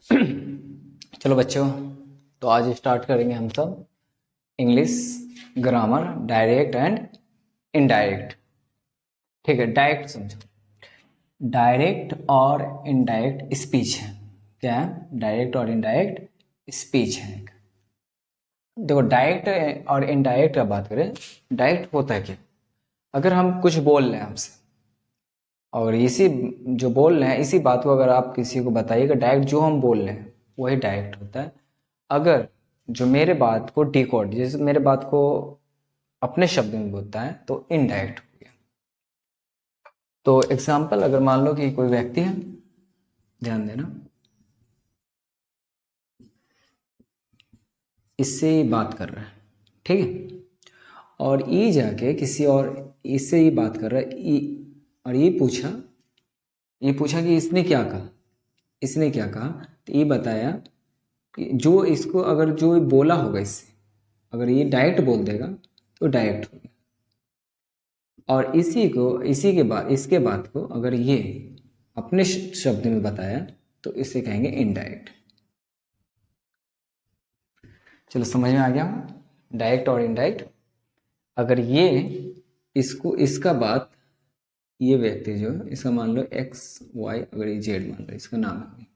चलो बच्चों, तो आज स्टार्ट करेंगे हम सब English grammar direct and indirect. ठीक है, डायरेक्ट समझो। डायरेक्ट और इनडायरेक्ट स्पीच है। क्या है? डायरेक्ट और इनडायरेक्ट स्पीच है। देखो, डायरेक्ट और इनडायरेक्ट का बात करें, डायरेक्ट होता है क्या? अगर हम कुछ बोल रहे हैं आपसे और इसी जो बोल रहे हैं इसी बात को अगर आप किसी को बताइएगा, डायरेक्ट जो हम बोल रहे हैं वही डायरेक्ट होता है। अगर जो मेरे बात को डिकोड, जैसे मेरे बात को अपने शब्द में बोलता है तो इनडायरेक्ट हो गया। तो एग्जाम्पल, अगर मान लो कि कोई व्यक्ति है, ध्यान देना, इससे ही बात कर रहा है, ठीक है, और ई जाके किसी और इससे ही बात कर रहा है ई, और ये पूछा कि इसने क्या कहा, इसने क्या कहा, तो ये बताया कि जो इसको अगर जो बोला होगा इससे, अगर ये डायरेक्ट बोल देगा तो डायरेक्ट हो गया। और इसके बाद को अगर ये अपने शब्द में बताया तो इसे कहेंगे इनडायरेक्ट। चलो समझ में आ गया, डायरेक्ट और इनडायरेक्ट। अगर ये इसको इसका बात, ये व्यक्ति जो है इसका मान लो एक्स वाई, अगर ये जेड मान लो इसका नाम है,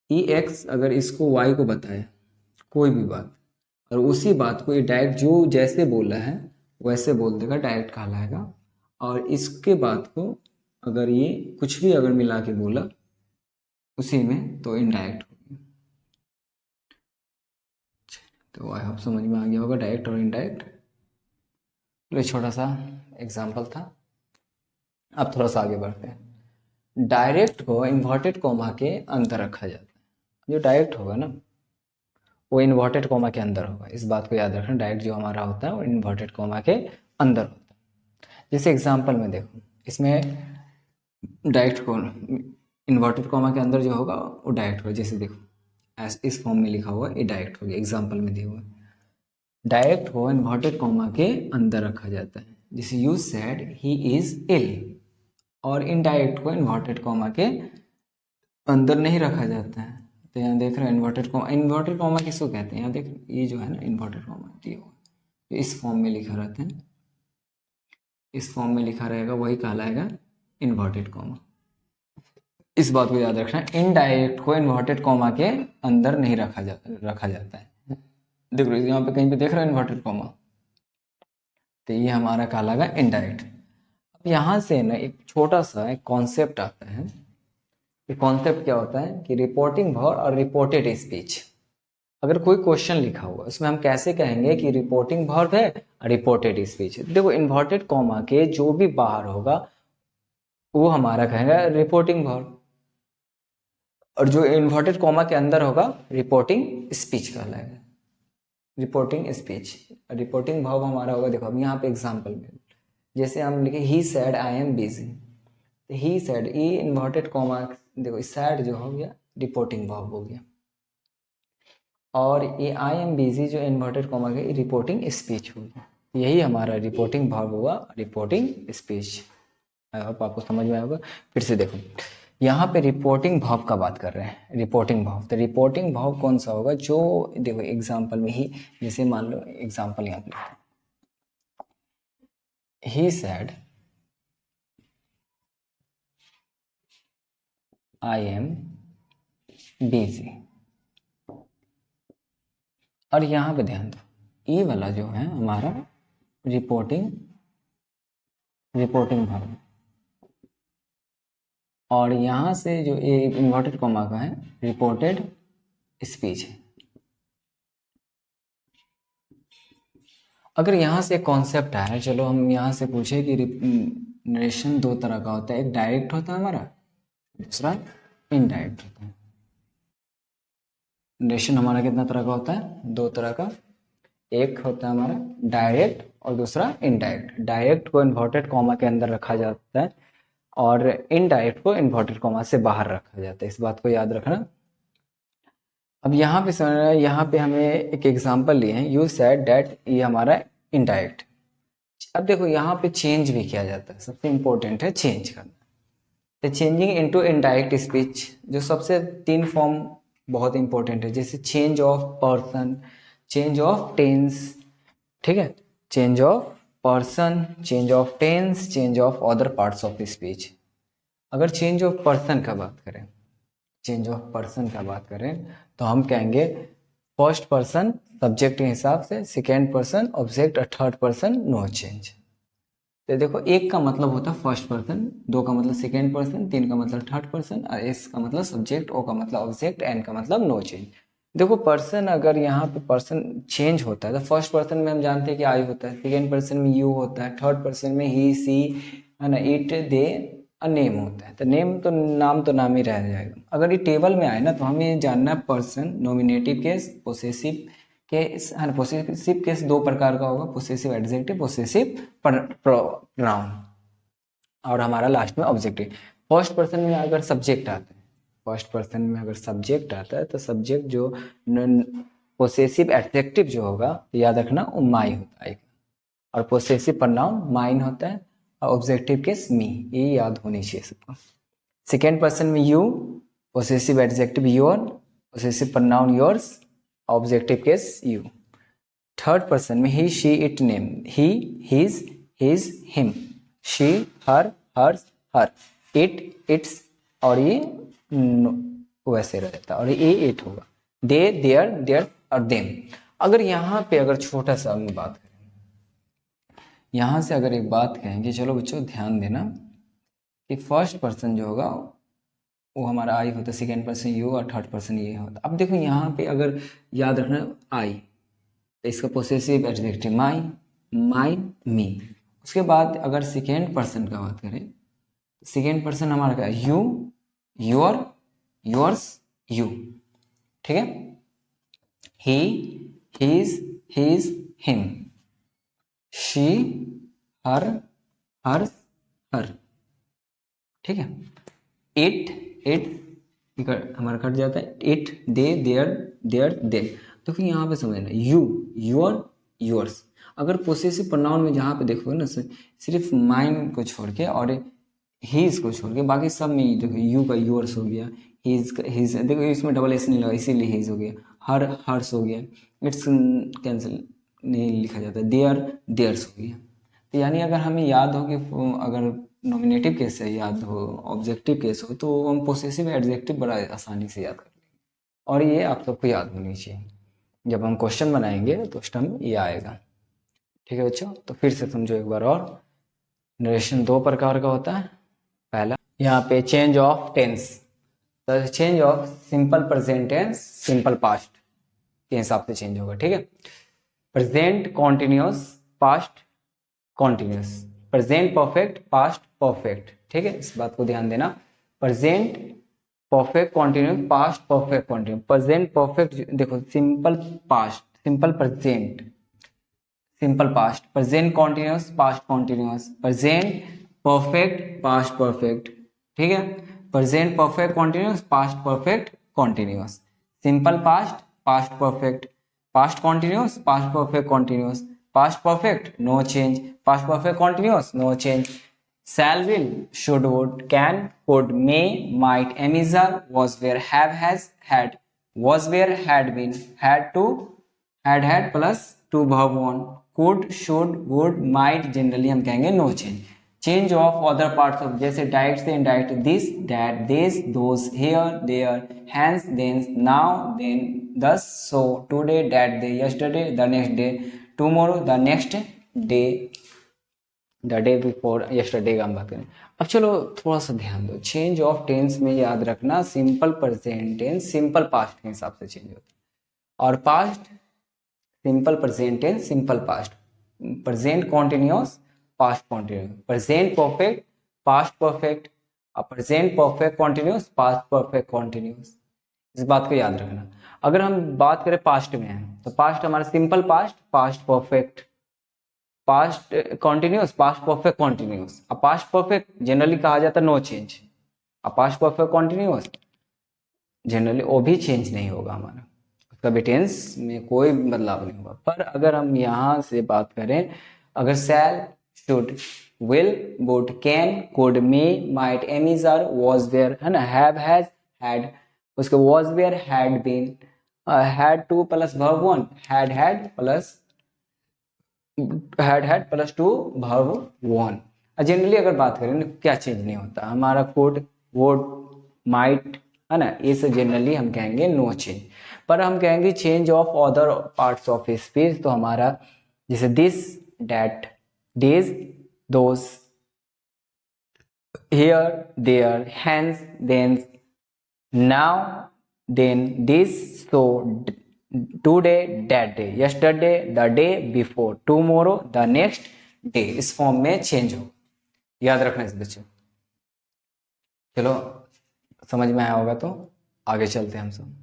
ई एक्स अगर इसको वाई को बताया कोई भी बात, और उसी बात को ये डायरेक्ट जो जैसे बोल रहा है वैसे बोल देगा, डायरेक्ट कहलाएगा। और इसके बाद को अगर ये कुछ भी अगर मिला के बोला उसी में तो इनडायरेक्ट हो गया। तो आई होप समझ में आ गया होगा डायरेक्ट और इनडायरेक्ट। तो छोटा सा एग्जाम्पल था। अब थोड़ा सा आगे बढ़ते हैं। डायरेक्ट को इन्वर्टेड कोमा के अंदर रखा जाता है। जो डायरेक्ट होगा ना वो इन्वर्टेड कोमा के अंदर होगा, इस बात को याद रखना। डायरेक्ट जो हमारा होता है वो इन्वर्टेड कोमा के अंदर होता है। जैसे एग्जाम्पल में देखो, इसमें डायरेक्ट को इन्वर्टेड कॉमा के अंदर जो होगा वो डायरेक्ट होगा। जैसे देखो, इस फॉर्म में लिखा हुआ ये डायरेक्ट हो गया, एग्जाम्पल में दिया हुआ है। डायरेक्ट को इन्वर्टेड कॉमा के अंदर रखा जाता है। जैसे you said he is ill, और इनडायरेक्ट को इन्वर्टेड कॉमा के अंदर नहीं रखा जाता है। तो यहाँ देख रहे हो इन्वर्टेड कॉमा किसको कहते हैं? यहाँ देख, ये जो है ना इन्वर्टेड कॉमा दिया हुआ है, इस फॉर्म में लिखा रहता है, इस फॉर्म में लिखा रहेगा वही कहलाएगा इन्वर्टेड कॉमा। इस बात को याद रखना, इनडायरेक्ट को इन्वर्टेड कॉमा के अंदर नहीं रखा जाता है। देखो यहाँ पे कहीं पे देख रहे हो इन्वर्टेड कॉमा, तो ये हमारा कहलाएगा इनडायरेक्ट। अब यहाँ से ना एक छोटा सा एक कॉन्सेप्ट आता है। ये कॉन्सेप्ट क्या होता है कि रिपोर्टिंग वर्ब और रिपोर्टेड स्पीच। अगर कोई क्वेश्चन लिखा हुआ उसमें हम कैसे कहेंगे कि रिपोर्टिंग वर्ब है और रिपोर्टेड स्पीच। देखो, इन्वर्टेड कॉमा के जो भी बाहर होगा वो हमारा कहेगा रिपोर्टिंग वर्ब, और जो इन्वर्टेड कॉमा के अंदर होगा रिपोर्टिंग स्पीच कहलाएगा, रिपोर्टिंग स्पीच। रिपोर्टिंग वर्ब हमारा होगा, देखो अब यहाँ पे एग्जांपल में जैसे हम लिखे ही सैड आई एम बिजी, तो he sad, E inverted comma, देखो सैड जो हो गया रिपोर्टिंग वर्ब हो गया, और ये आई एम बिजी जो इन्वर्टेड कॉमा के रिपोर्टिंग स्पीच हो गया। यही हमारा रिपोर्टिंग वर्ब हुआ, रिपोर्टिंग स्पीच। आई होप आपको समझ में आएगा। फिर से देखो, यहाँ पे रिपोर्टिंग भाव का बात कर रहे हैं, रिपोर्टिंग भाव। तो रिपोर्टिंग भाव कौन सा होगा? जो देखो एग्जांपल में ही, जैसे मान लो एग्जांपल यहाँ पे he said I am busy, और यहाँ पे ध्यान दो, ये वाला जो है हमारा रिपोर्टिंग भाव, और यहाँ से जो ये इन्वर्टेड कॉमा का है रिपोर्टेड स्पीच है। अगर यहाँ से कॉन्सेप्ट आया, चलो हम यहाँ से पूछे कि नरेशन दो तरह का होता है, एक डायरेक्ट होता है हमारा, दूसरा इनडायरेक्ट होता है। नरेशन हमारा कितना तरह का होता है? दो तरह का, एक होता है हमारा डायरेक्ट और दूसरा इनडायरेक्ट। डायरेक्ट को इन्वर्टेड कॉमा के अंदर रखा जाता है और इनडायरेक्ट को इन्वर्टेड कॉमा से बाहर रखा जाता है, इस बात को याद रखना। अब यहाँ पे हमें एक एग्जांपल लिए हैं, यू सेड दैट, ये हमारा इनडायरेक्ट। अब देखो यहाँ पे चेंज भी किया जाता है, सबसे इंपॉर्टेंट है चेंज करना। तो चेंजिंग इनटू इनडायरेक्ट स्पीच, जो सबसे तीन फॉर्म बहुत इंपॉर्टेंट है, जैसे change of person, change of tense, ठीक है, change of person, change of tense, change of other parts of speech. अगर चेंज ऑफ पर्सन का बात करें, चेंज ऑफ पर्सन का बात करें तो हम कहेंगे फर्स्ट पर्सन सब्जेक्ट के हिसाब से, सेकेंड पर्सन ऑब्जेक्ट और थर्ड पर्सन नो चेंज। तो देखो एक का मतलब होता है फर्स्ट पर्सन, दो का मतलब सेकेंड पर्सन, तीन का मतलब थर्ड पर्सन, और एस का मतलब सब्जेक्ट, ओ का मतलब ऑब्जेक्ट, एन का मतलब नो चेंज। देखो पर्सन अगर यहाँ पे पर्सन चेंज होता है तो फर्स्ट पर्सन में हम जानते हैं कि आई होता है, सेकेंड पर्सन में यू होता है, थर्ड पर्सन में ही सी है ना, इट दे, और नेम होता है। तो नेम तो नाम ही रह जाएगा। अगर ये टेबल में आए ना तो हमें ये जानना है person, nominative case, possessive case, है ना। पोसेसिव केस दो प्रकार का होगा, पोसेसिव एडजेक्टिव, पोसेसिव प्रोनाउन, और हमारा लास्ट में ऑब्जेक्टिव। फर्स्ट पर्सन में अगर सब्जेक्ट आता है, फर्स्ट पर्सन में अगर सब्जेक्ट आता है तो सब्जेक्ट जो पोसेसिव एडजेक्टिव जो होगा याद रखना वो माई होता है, और पोसेसिव प्रोनाउन माइन होता है, और ऑब्जेक्टिव केस मी, ये याद होनी चाहिए सबको। सेकेंड पर्सन में you, possessive adjective your, possessive pronoun yours, objective case you. Third person में he, she, it, name, he, his, him, she, her, hers, her, it, its, और ये वैसे रहता है, और ये इट होगा, दे, देयर, देयर, और देम। अगर यहाँ पे अगर छोटा सा हम बात करें, यहाँ से अगर एक बात कहेंगे, चलो बच्चों ध्यान देना कि फर्स्ट पर्सन जो होगा वो हमारा आई होता है, सेकेंड पर्सन यू, और थर्ड पर्सन ये होता है। अब देखो यहाँ पे अगर याद रखना आई, तो इसका पोसेसिव एडजेक्टिव माई, माइन, मी। उसके बाद अगर सेकेंड पर्सन का बात करें, सेकेंड पर्सन हमारा क्या है, यू, योर, योर्स, यू, ठीक है, he, his, him, she, her, hers, her, ठीक है, इट हमारा कट जाता है, it, they, their, their, them. देखो यहाँ पे समझना, यू, योर, योर्स। अगर पोसेसिव प्रोनाउन में जहाँ पे देखोगे ना, सिर्फ माइन को छोड़ के और हीज को छोड़ के बाकी सब में देखो यू का योर्स हो गया, हिज देखो इसमें डबल एस नहीं लगा इसीलिए हिज हो गया, हर, हर्स हो गया, इट्स कैंसिल नहीं लिखा जाता, देयर, देयर्स हो गया। तो यानी अगर हमें याद हो कि अगर नॉमिनेटिव केस है याद हो, ऑब्जेक्टिव केस हो, तो हम पोसेसिव एडजेक्टिव बड़ा आसानी से याद कर लेंगे, और ये आप सबको याद होनी चाहिए। जब हम क्वेश्चन बनाएंगे तो उस टाइम ये आएगा, ठीक है बच्चों। तो फिर से समझो एक बार और, नरेशन दो प्रकार का होता है। पहला यहाँ पे चेंज ऑफ टेंस, तो change of simple present tense, simple past के हिसाब से चेंज होगा, ठीक है। Present continuous, past continuous, present perfect, past perfect, ठीक है, इस बात को ध्यान देना। Present perfect continuous, past perfect continuous. Present perfect देखो simple past, simple present, simple past, present continuous, past continuous, present perfect, past perfect, ठीक है, present perfect continuous, past perfect continuous, simple past, past perfect, past continuous, past perfect continuous, past perfect no change, past perfect continuous no change, shall, will, should, would, can, could, may, might, am, is, are, was, were, have, has, had, was, were, had been, had to, had plus to verb one, could, should, would, might, generally हम कहेंगे no change। Change of other parts of, जैसे direct से indirect, this, that, this, those, here, there, hence, then, now, then, thus, so, today, that day, yesterday, the next day, tomorrow, the next day, the day before yesterday का हम बात करें। अब चलो थोड़ा सा ध्यान दो, चेंज ऑफ टेंस में याद रखना simple present tense simple past के हिसाब से चेंज होता है, और past simple present tense simple past, present continuous, past continuous, present perfect, past perfect, और present perfect continuous, past perfect continuous. इस बात को याद रखना। अगर हम बात करें पास्ट में है तो पास्ट हमारा simple past, past perfect, past continuous, past perfect continuous. अब पास्ट परफेक्ट जनरली कहा जाता है नो चेंज, अब पास्ट परफेक्ट कॉन्टिन्यूस जनरली वो भी चेंज नहीं होगा हमारा, उसका भी टेंस में कोई बदलाव नहीं होगा। पर अगर हम यहाँ से बात करें, अगर shall, should, will, would, can, could, may, might, am, is, are, was, were, है ना, हैव, हैज, हैड, उसके was were, had been, had to plus verb one, had plus to verb one. Generally अगर बात करें तो क्या change नहीं होता हमारा, कोड, वुड, माइट, है ना, ये सब जनरली हम कहेंगे नो चेंज। पर हम कहेंगे change of other parts of speech, तो हमारा जैसे this, that, this, those, here, there, hence, then, now, then, this, so, today, that day, yesterday, the day before, tomorrow, the next day, इस form में change हो। याद रखना इस बच्चों। चलो समझ में आया होगा तो आगे चलते हैं हम सब।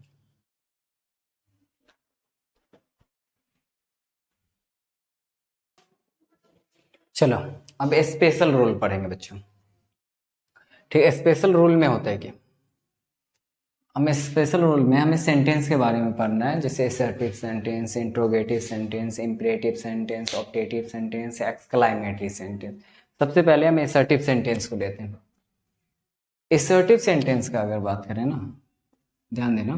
चलो अब स्पेशल रूल पढ़ेंगे बच्चों। ठीक है, स्पेशल रूल में होता है कि हमें स्पेशल रूल में हमें सेंटेंस के बारे में पढ़ना है, जैसे assertive sentence, interrogative sentence, imperative sentence, optative sentence, exclamatory sentence. सबसे पहले हम असर्टिव सेंटेंस को लेते हैं। असर्टिव सेंटेंस का अगर बात करें ना, ध्यान देना,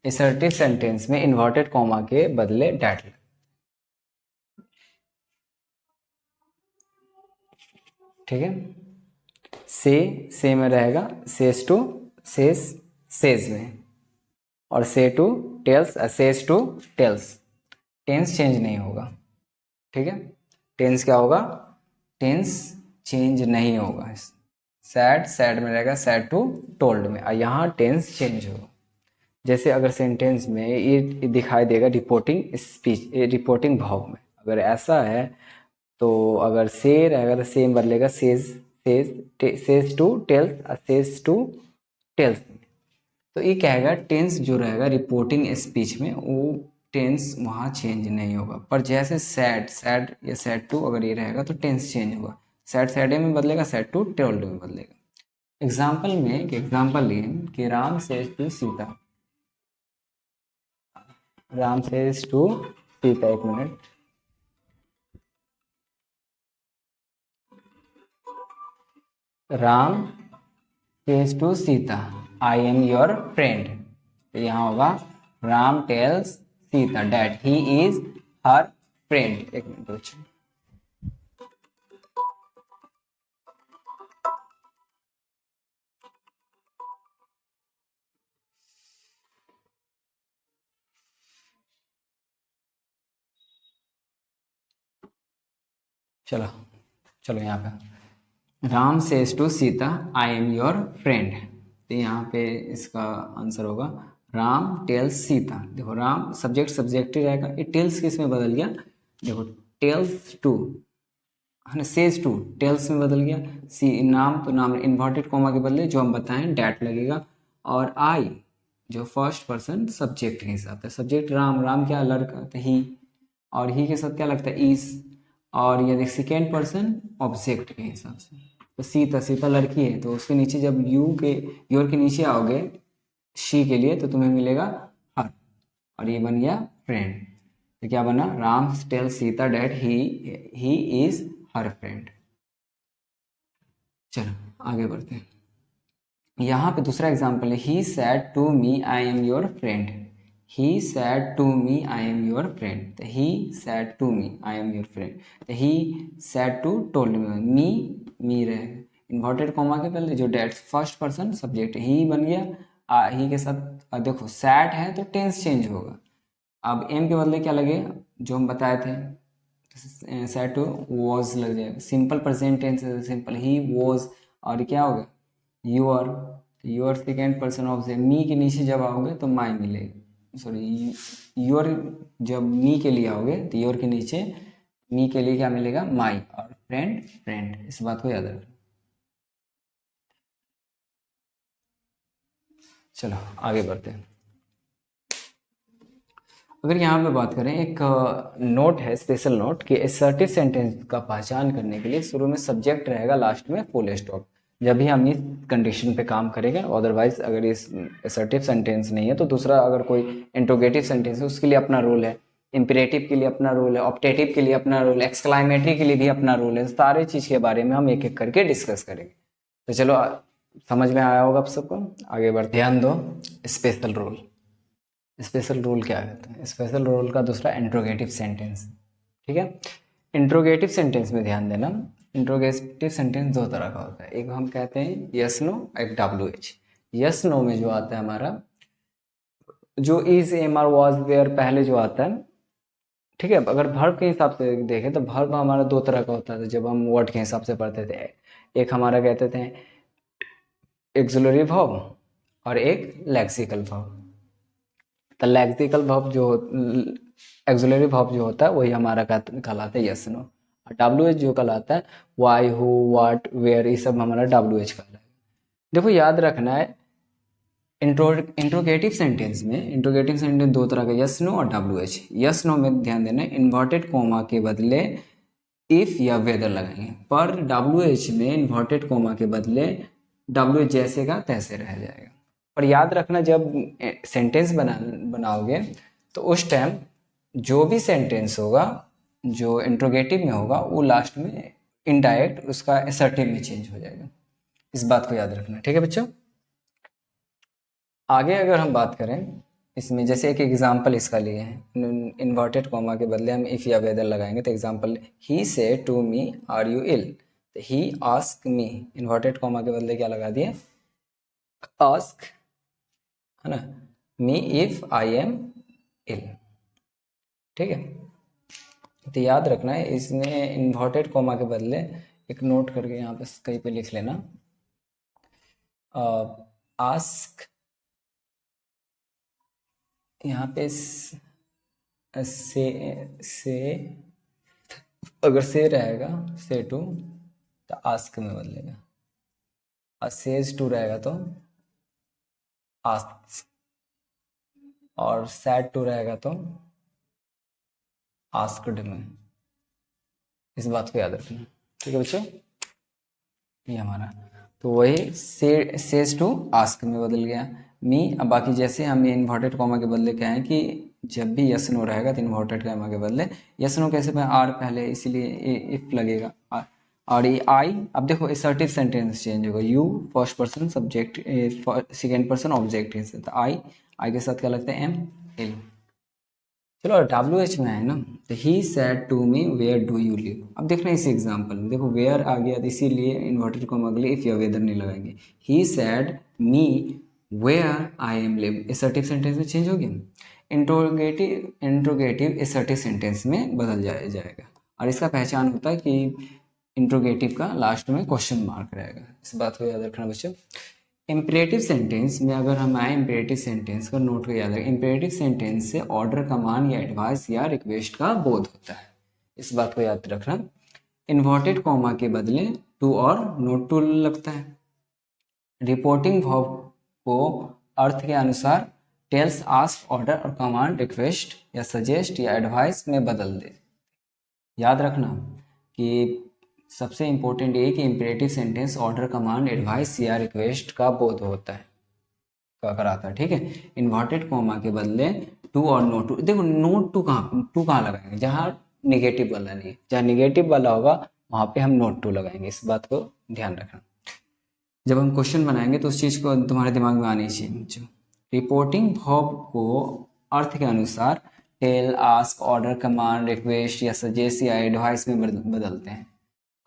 असर्टिव सेंटेंस में इन्वर्टेड कॉमा के बदले डैट, ठीक है। से में रहेगा सेज टू, सेज में, और से to tells, says to tells. Tense change नहीं होगा, ठीक है। टेंस क्या होगा, टेंस चेंज नहीं होगा। सैड में रहेगा सैड टू टोल्ड में, और यहाँ टेंस चेंज होगा। जैसे अगर सेंटेंस में ये दिखाई देगा रिपोर्टिंग स्पीच, रिपोर्टिंग भाव में, अगर ऐसा है तो अगर से रहेगा तो से बदलेगा says to tells, says to tells. तो ये क्या है, टेंस जो रहेगा रिपोर्टिंग स्पीच में वो टेंस वहाँ चेंज नहीं होगा। पर जैसे सैड या सैड टू अगर ये रहेगा तो टेंस चेंज होगा। सैड में बदलेगा, सैड टू टोल्ड में बदलेगा। एग्जाम्पल में एक एग्जाम्पल लिए कि Ram says to Sita, Ram says to Sita, एक minute, Ram says to Sita I am your friend, तो यहाँ होगा Ram tells Sita that he is her friend. एक मिनट बच्चों, चलो चलो यहाँ पे Ram says to Sita I am your friend, तो यहाँ पे इसका आंसर होगा राम टेल्स सीता। देखो राम सब्जेक्ट ही रहेगा, ये टेल्स किस में बदल गया, देखो टेल्स टू, है ना, सेज टू टेल्स में बदल गया। सी नाम, तो नाम इन्वर्टेड कॉमा के बदले जो हम बताएं डैट लगेगा, और आई जो फर्स्ट पर्सन सब्जेक्ट के हिसाब से, सब्जेक्ट राम, राम क्या लड़का, तो ही, और ही के साथ क्या लगता है इज, और ये सेकेंड पर्सन ऑब्जेक्ट के हिसाब से, तो सीता लड़की है, तो उसके नीचे जब योर के नीचे आओगे शी के लिए तो तुम्हें मिलेगा हर, और ये बन गया फ्रेंड। तो क्या बना, Ram tell Sita that he is her friend. चलो आगे बढ़ते हैं। यहाँ पे दूसरा एग्जाम्पल है, he said to me I am your friend, he said to me I am your friend, तो he said to me I am your friend, तो he said to told me रहेगा, इन्वर्टेड कॉमा के पहले जो that first person subject ही बन गया, ही के साथ देखो सैड है तो टेंस चेंज होगा। अब एम के बदले क्या लगे, जो हम बताए थे सैड टू वॉज लग जाएगा, simple present tense, simple he was, और क्या होगा योर सेकेंड पर्सन ऑफ से, मी के नीचे जब आओगे तो माई मिलेगा, सॉरी योर, जब मी के लिए आओगे तो योर के नीचे मी के लिए क्या मिलेगा, माई, और फ्रेंड, इस बात को याद रखना। चलो आगे बढ़ते हैं। अगर यहाँ पे बात करें, एक नोट है, स्पेशल नोट, कि असर्टिव सेंटेंस का पहचान करने के लिए शुरू में सब्जेक्ट रहेगा, लास्ट में फुल स्टॉप, जब भी हम इस कंडीशन पे काम करेंगे। अदरवाइज अगर इस असर्टिव सेंटेंस नहीं है तो दूसरा अगर कोई इंट्रोगेटिव सेंटेंस है उसके लिए अपना रूल है, इंपरेटिव के लिए अपना रूल है, ऑप्टेटिव के लिए अपना रूल है, एक्सक्लामेटरी के लिए भी अपना रूल है। सारे चीज़ के बारे में हम एक एक करके डिस्कस करेंगे। तो चलो समझ में आया होगा आप सबको। आगे बढ़ते, ध्यान दो, स्पेशल रूल। स्पेशल रूल क्या कहते हैं? स्पेशल रूल का दूसरा इंट्रोगेटिव सेंटेंस, ठीक है। इंट्रोगेटिव सेंटेंस में ध्यान देना, इंट्रोगेटिव सेंटेंस दो तरह का होता है, एक हम कहते हैं यस नो, एक WH। यस नो में जो आता है हमारा, जो is, am, are, was, were पहले जो आता है, ठीक है। अगर वर्ब के हिसाब से देखें तो वर्ब हमारा दो तरह का होता था जब हम वर्ड के हिसाब से पढ़ते थे। एक हमारा कहते थे एक्सिलरी वर्ब और एक लेक्सिकल वर्ब। तो लेक्सिकल वर्ब जो, एक्सिलरी वर्ब जो होता है वही हमारा कहलाता है यस नो। और WH जो कहलाता है वाई, हु, व्हाट, वेयर, ये सब हमारा WH कहलाता है। देखो याद रखना है, इंट्रोगेटिव सेंटेंस में, इंट्रोगेटिव सेंटेंस दो तरह का, यस नो और WH। यस नो में ध्यान देना, इन्वर्टेड कोमा के बदले इफ या वेदर लगाएंगे, पर WH में इन्वर्टेड कोमा के बदले WH जैसे का तैसे रह जाएगा। पर याद रखना जब सेंटेंस बनाओगे तो उस टाइम जो भी सेंटेंस होगा जो इंट्रोगेटिव में होगा वो लास्ट में इनडायरेक्ट उसका असर्टिव में चेंज हो जाएगा। इस बात को याद रखना, ठीक है बच्चों। आगे अगर हम बात करें इसमें, जैसे एक एग्जाम्पल इसका लिए हैं, इन्वर्टेड कॉमा के बदले हम इफ़ या वेदर लगाएंगे। तो एग्जाम्पल, ही से टू मी आर यू इल, तो he ask me, inverted comma के बदले क्या लगा दिए? आस्क, है ना, मी इफ आई एम इल, ठीक है। तो याद रखना है इसमें इन्वर्टेड कॉमा के बदले, एक नोट करके यहाँ पे कहीं पे लिख लेना, आस्क, यहाँ पे से अगर से रहेगा, से टू, तो आस्क में बदलेगा, और सेज टू रहेगा तो आस्क, और सैड टू रहेगा तो आस्क्ड में। इस बात को याद रखना, ठीक है बच्चों। ये हमारा तो वही सेज टू आस्क में बदल गया मी। अब बाकी जैसे हम ये इन्वर्टेड कॉमा के बदले क्या है कि जब भी यस नो रहेगा तो इन्वर्टेड कॉमा के बदले यस नो कैसे में आर पहले, इसीलिए इफ लगेगा आर। और ये आई, अब देखो असर्टिव सेंटेंस चेंज होगा, you first person subject, second person object है, तो आई के साथ क्या लगता है? M, L. चलो WH में है ना, तो he said to me where do you live. अब देखना इस एग्जांपल में, देखो वेयर आ गया तो इसीलिए इन्वर्टेड कॉमा अगले इफ या वेदर नहीं लगाएंगे। He said me where I am live, assertive sentence में चेंज हो गया। इंट्रोगेटिव असर्टिव सेंटेंस में बदल जाएगा। और इसका पहचान होता है कि इंट्रोगेटिव का लास्ट में क्वेश्चन मार्क रहेगा। इस बात को याद रखना बच्चों। इम्परेटिव सेंटेंस में अगर हम आए, इम्परेटिव सेंटेंस का नोट को याद रखें, इम्परेटिव सेंटेंस से ऑर्डर, कमांड या एडवाइस या रिक्वेस्ट का बोध होता है। इस बात को याद रखना। इन्वर्टेड कॉमा के बदले टू और नोट टू लगता है। रिपोर्टिंग वर्ब को अर्थ के अनुसार टेल्स, आस्क, ऑर्डर और कमांड, रिक्वेस्ट या सजेस्ट या एडवाइस में बदल दे। याद रखना कि सबसे इंपॉर्टेंट ये कि imperative sentence order, command, advice या रिक्वेस्ट का बोध होता है, कराता है, ठीक है। इन्वर्टेड कॉमा के बदले टू और नो टू। देखो नो टू कहाँ लगाएंगे? जहाँ निगेटिव वाला नहीं, जहाँ निगेटिव वाला होगा वहाँ पे हम नोट टू लगाएंगे। इस बात को ध्यान रखना। जब हम क्वेश्चन बनाएंगे तो उस चीज़ को तुम्हारे दिमाग में आनी चाहिए। रिपोर्टिंग वर्ब को अर्थ के अनुसार tell, ask, order, command, request या सजेस्ट या एडवाइस में बदलते हैं।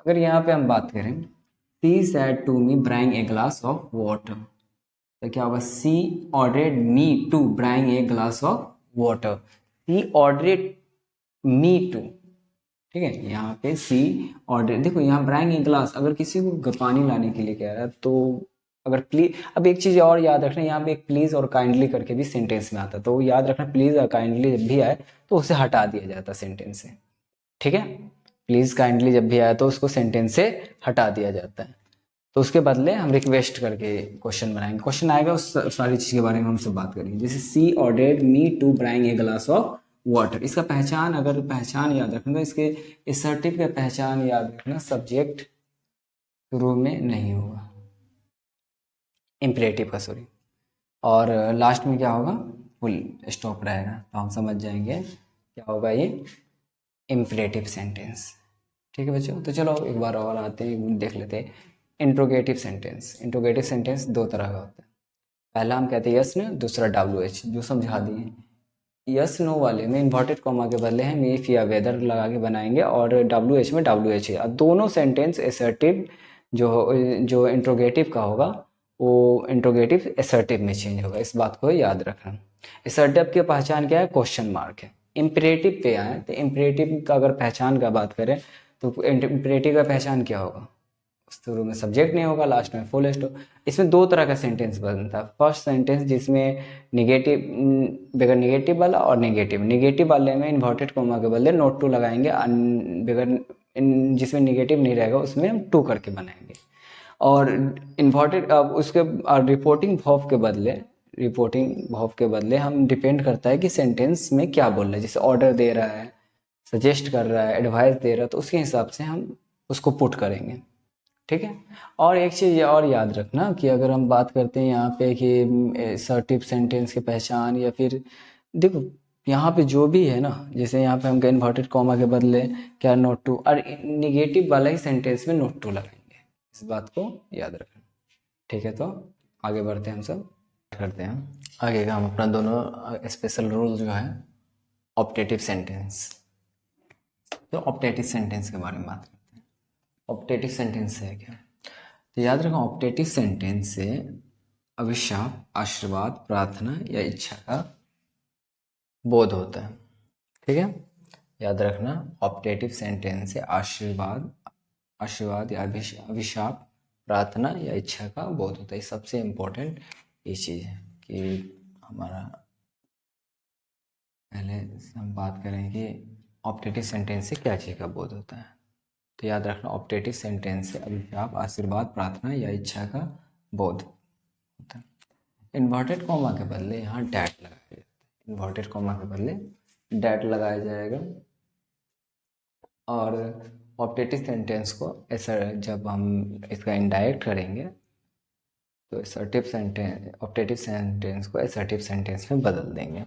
अगर यहाँ पे हम बात करें, she said to me bring a glass of water, तो क्या होगा? She ordered me to bring a glass of water. She ordered me to, ठीक है। यहाँ पे सी ऑर्डर, देखो यहाँ ब्राइंग ए ग्लास, अगर किसी को पानी लाने के लिए कह रहा है तो अगर प्लीज, अब एक चीज़ और याद रखना, यहाँ पे एक प्लीज और काइंडली करके भी सेंटेंस में आता है, तो याद रखना प्लीज और काइंडली जब भी आए तो उसे हटा दिया जाता है सेंटेंस से, ठीक है। प्लीज काइंडली जब भी आए तो उसको सेंटेंस से हटा दिया जाता है। तो उसके बदले हम रिक्वेस्ट करके क्वेश्चन बनाएंगे, क्वेश्चन आएगा उस सारी चीज़ के बारे में हम सब बात करेंगे। जैसे she ordered me to bring a glass of water, इसका पहचान, अगर पहचान याद रखना तो इसके असर्टिव का पहचान याद रखना, सब्जेक्ट शुरू में नहीं होगा, इम्परेटिव का सॉरी, और लास्ट में क्या होगा? फुल स्टॉप रहेगा, तो हम समझ जाएंगे क्या होगा ये इम्परेटिव सेंटेंस, ठीक है बच्चों। तो चलो एक बार और आते हैं, देख लेते हैं इंट्रोगेटिव सेंटेंस। इंट्रोगेटिव सेंटेंस दो तरह का होता है। पहला हम कहते हैं यस नो, दूसरा WH, जो समझा दिए। यस नो वाले में इन्वर्टेड कॉमा के बदले हम इफ या वेदर लगा के बनाएंगे, और WH में WH है। अब दोनों सेंटेंस एसर्टिव जो इंट्रोगेटिव का होगा वो इंट्रोगेटिव एसर्टिव में चेंज होगा, इस बात को याद रखना। एसर्टिव की पहचान क्या है? क्वेश्चन मार्क है। इम्परेटिव पे आए तो इम्परेटिव का अगर पहचान का बात करें तो इम्परेटिव का पहचान क्या होगा? शुरू में सब्जेक्ट नहीं होगा, लास्ट में फुल स्टॉप। इसमें दो तरह का सेंटेंस बनता है। फर्स्ट सेंटेंस जिसमें निगेटिव, बगैर निगेटिव वाला, और निगेटिव वाले में इन्वर्टेड कोमा के बदले नोट टू लगाएंगे, बगैर जिसमें निगेटिव नहीं रहेगा उसमें हम टू करके बनाएंगे। और इन्वर्टेड अब उसके रिपोर्टिंग वर्ब के बदले हम डिपेंड करता है कि सेंटेंस में क्या बोल रहा है। जैसे ऑर्डर दे रहा है, सजेस्ट कर रहा है, एडवाइस दे रहा है, तो उसके हिसाब से हम उसको पुट करेंगे। ठीक है। और एक चीज़ और याद रखना कि अगर हम बात करते हैं यहाँ पे कि असर्टिव सेंटेंस की पहचान, या फिर देखो यहाँ पे जो भी है ना, जैसे यहाँ पे हम इन्वर्टेड कॉमा के बदले क्या नोट टू, और निगेटिव वाला ही सेंटेंस में नोट टू लगाएंगे, इस बात को याद रखना। ठीक है, तो आगे बढ़ते हैं, हम सब करते हैं आगे का। हम अपना दोनों स्पेशल रूल जो है ऑप्टेटिव सेंटेंस, तो ऑप्टेटिव सेंटेंस के बारे में बात करते हैं। ऑप्टेटिव सेंटेंस है क्या? तो याद रखना, ऑप्टेटिव सेंटेंस से अभिशाप, आशीर्वाद, प्रार्थना या इच्छा का बोध होता है। ठीक है, याद रखना, ऑप्टेटिव सेंटेंस से आशीर्वाद या अभिशाप, प्रार्थना या इच्छा का बोध होता है। सबसे इम्पोर्टेंट ये चीज़ है कि हमारा पहले हम बात करें कि ऑप्टेटिव सेंटेंस से क्या चीज़ का बोध होता है। तो याद रखना, ऑप्टेटिव सेंटेंस से अभिशाप, आशीर्वाद, प्रार्थना या इच्छा का बोध होता है। इन्वर्टेड कॉमा के बदले यहाँ डैट लगाया जाता है। इन्वर्टेड कॉमा के बदले डैट लगाया जाएगा। और ऑप्टेटिव सेंटेंस को ऐसा, जब हम इसका इनडायरेक्ट करेंगे तो ऑप्टेटिव सेंटेंस को असर्टिव सेंटेंस में बदल देंगे।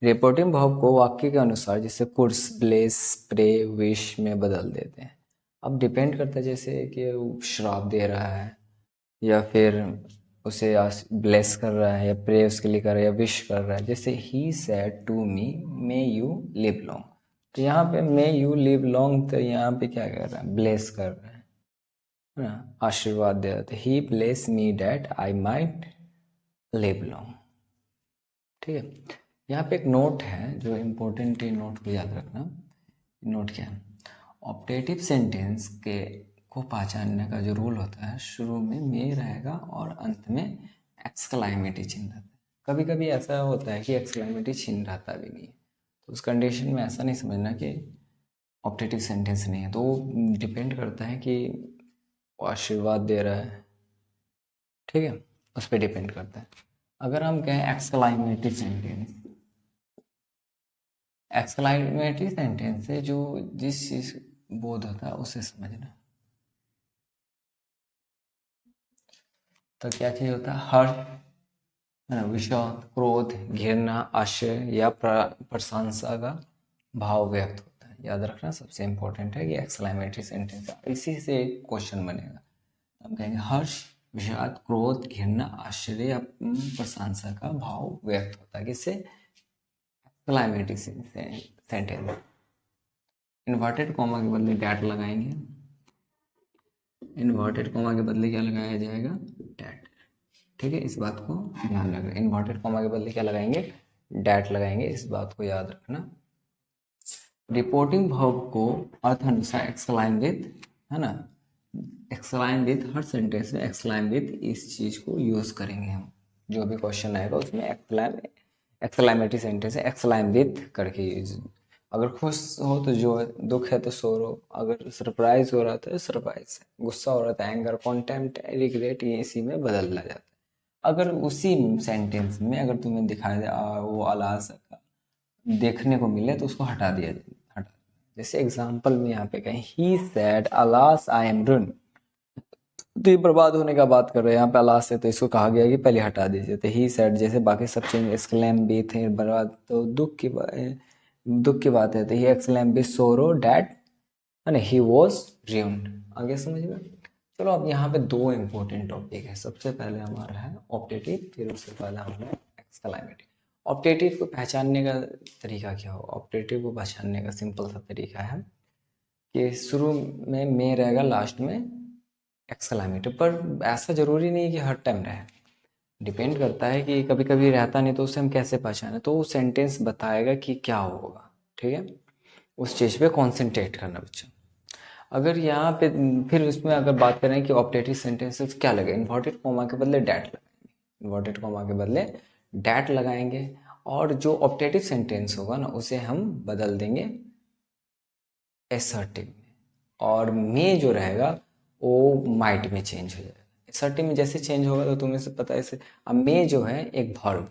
रिपोर्टिंग भाव को वाक्य के अनुसार जैसे कुर्स, ब्लेस, प्रे, विश में बदल देते हैं। अब डिपेंड करता है, जैसे कि वो श्राप दे रहा है या फिर उसे ब्लेस कर रहा है या प्रे उसके लिए कर रहा है या विश कर रहा है। जैसे he said to me may you live long, तो यहाँ पे मे यू लिव लॉन्ग, तो यहाँ पे क्या कर रहा है? ब्लेस कर रहा है ना, आशीर्वाद दे रहा है। He bless me that I might live long. ठीक है, यहाँ पे एक नोट है जो इम्पोर्टेंट है, नोट को याद रखना। नोट क्या है? ऑप्टेटिव सेंटेंस के को पहचानने का जो रूल होता है, शुरू में मे रहेगा और अंत में एक्सक्लामेटरी चिन्ह रहता है। कभी कभी ऐसा होता है कि एक्सक्लामेटरी चिन्ह रहता भी नहीं है, तो उस कंडीशन में ऐसा नहीं समझना कि ऑप्टेटिव सेंटेंस नहीं है। तो डिपेंड करता है कि वो आशीर्वाद दे रहा है, ठीक है, उस पर डिपेंड करता है। अगर हम कहें एक्सक्लामेटरी सेंटेंस से जो जिस चीज बोध होता है उसे समझना। तो क्या चीज होता है? हर्ष, विषाद, क्रोध, घृणा, आश्चर्य या प्रशंसा का भाव व्यक्त होता है। याद रखना, सबसे इंपॉर्टेंट है कि एक्सक्लेमेटरी सेंटेंस, इसी से क्वेश्चन बनेगा। हम कहेंगे हर्ष, विषाद, क्रोध, घृणा, आश्चर्य या प्रशंसा का भाव व्यक्त होता है, किससे? Exclamatory sentence. इन्वर्टेड कॉमा के बदले डैट लगाएंगे। इन्वर्टेड कॉमा के बदले क्या लगाया जाएगा? डैट। ठीक है, इस बात को ध्यान रखना। इन्वर्टेड कॉमा के बदले क्या लगाएंगे? डैट लगाएंगे, इस बात को याद रखना। रिपोर्टिंग वर्ब को अर्थ अनुसार एक्सक्लाइम विद, है ना, एक्सक्लाइम विद, हर सेंटेंस में एक्सक्लाइम विद इस चीज को यूज करेंगे हम। जो भी क्वेश्चन आएगा उसमें एक्सक्लामेटरी सेंटेंस है, एक्सक्लाइम विद करके यूज। अगर खुश हो तो जो, दुख है तो सोरो, अगर सरप्राइज हो रहा तो सरप्राइज, गुस्सा हो रहा था एंगर, कॉन्टेम्प्ट, रिग्रेट, ये इसी में बदला जाता है। अगर उसी सेंटेंस में अगर तुम्हें दिखाई दे वो अलास देखने को मिले तो उसको हटा दिया जाए। जैसे एग्जाम्पल में यहाँ पे कहें ही said alas I M run, तो ये बर्बाद होने का बात कर रहे हैं। यहाँ पे अलास है तो इसको कहा गया कि पहले हटा दीजिए। तो ही सेड जैसे बाकी सब चीज एक्सक्लेम भी थे बर्बाद, तो दुख की बात है। तो ही एक्सक्लेम भी सोरो डैट, है ना, ही वॉज र्यून्ड। आगे समझ में? चलो अब यहाँ पे दो इम्पोर्टेंट टॉपिक है। सबसे पहले हमारा है ऑप्टेटिव, फिर उससे पहले हमारा है एक्सक्लेमेटिव। ऑप्टेटिव को पहचानने का तरीका क्या हो? ऑप्टेटिव को पहचानने का सिंपल सा तरीका है कि शुरू में मे रहेगा, लास्ट में एक्सक्लेमेटिव। पर ऐसा ज़रूरी नहीं कि हर टाइम रहे, डिपेंड करता है कि कभी कभी रहता नहीं, तो उसे हम कैसे पहचाने? तो वो सेंटेंस बताएगा कि क्या होगा, ठीक है? उस चीज़ पे कॉन्सेंट्रेट करना बच्चा। अगर यहाँ पे फिर उसमें अगर बात करें कि ऑप्टेटिव सेंटेंसेस क्या लगे, इन्वर्टेड कॉमा के बदले डैट लगाएंगे, इन्वर्टेड कॉमा के बदले डैट लगाएंगे, और जो ऑप्टेटिव सेंटेंस होगा ना उसे हम बदल देंगे एसर्टिव में, और मे जो रहेगा वो माइट में चेंज हो जाएगा। एसर्टिव में जैसे चेंज होगा तो तुम्हें से पता है इसे। अब मे जो है एक वर्ब है,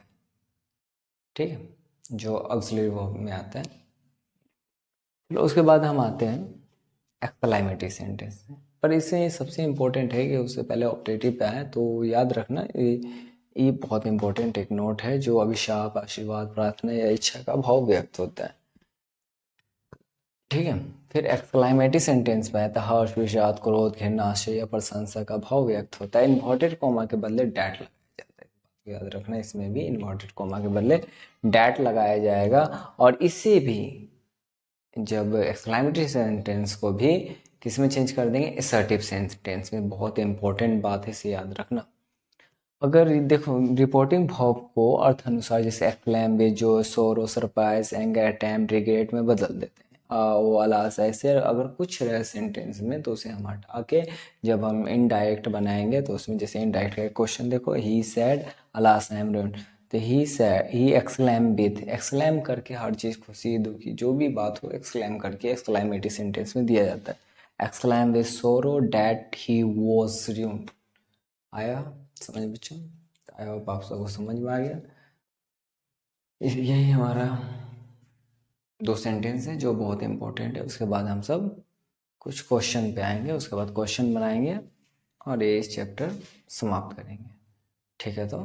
ठीक है, जो ऑक्सिलरी वर्ब में आता है। तो उसके बाद हम आते हैं एक्सक्लेमेटरी सेंटेंस में। पर इससे सबसे इम्पोर्टेंट है कि उससे पहले ऑप्टेटिव पे आए, तो याद रखना ये बहुत इंपॉर्टेंट एक नोट है, जो अभिशाप, आशीर्वाद, प्रार्थना या इच्छा का भाव व्यक्त होता है, ठीक है। फिर एक्सक्लेमेटरी सेंटेंस में आता है हर्ष, विषाद, क्रोध, घृणा, आश्चर्य या प्रशंसा का भाव व्यक्त होता है। इन्वर्टेड कॉमा के बदले डैट लगाया जाता है, याद रखना इसमें भी इन्वर्टेड कॉमा के बदले डैट लगाया जाएगा। और इसे भी जब एक्सक्लेमेटरी सेंटेंस को भी किस में चेंज कर देंगे? असर्टिव सेंटेंस में। बहुत इंपॉर्टेंट बात है, इसे याद रखना। अगर देखो रिपोर्टिंग भाव को अर्थ अनुसार, जैसे एक्सक्लेम भी जो सोरो, सरप्राइज, एंगर, अटेम्प्ट, रिग्रेट में बदल देते हैं, वो अलास, ऐसे अगर कुछ रहे सेंटेंस में तो उसे हम हटा के जब हम इनडायरेक्ट बनाएंगे तो उसमें जैसे इनडायरेक्ट का क्वेश्चन देखो, he said alas I am ruined, तो he said, he exclaim with, exclaim करके हर चीज़, खुशी दुखी जो भी बात हो एक्सक्लेम करके एक्सक्लेमेटरी सेंटेंस में दिया जाता है। एक्सक्लेम विथ सोरो डैट ही वॉज रूइंड। आया समझ बच्चों? आई होप आप सबको समझ में आ गया। यही हमारा दो सेंटेंस है जो बहुत इंपॉर्टेंट है। उसके बाद हम सब कुछ क्वेश्चन पे आएंगे, उसके बाद क्वेश्चन बनाएंगे और ये इस चैप्टर समाप्त करेंगे, ठीक है? तो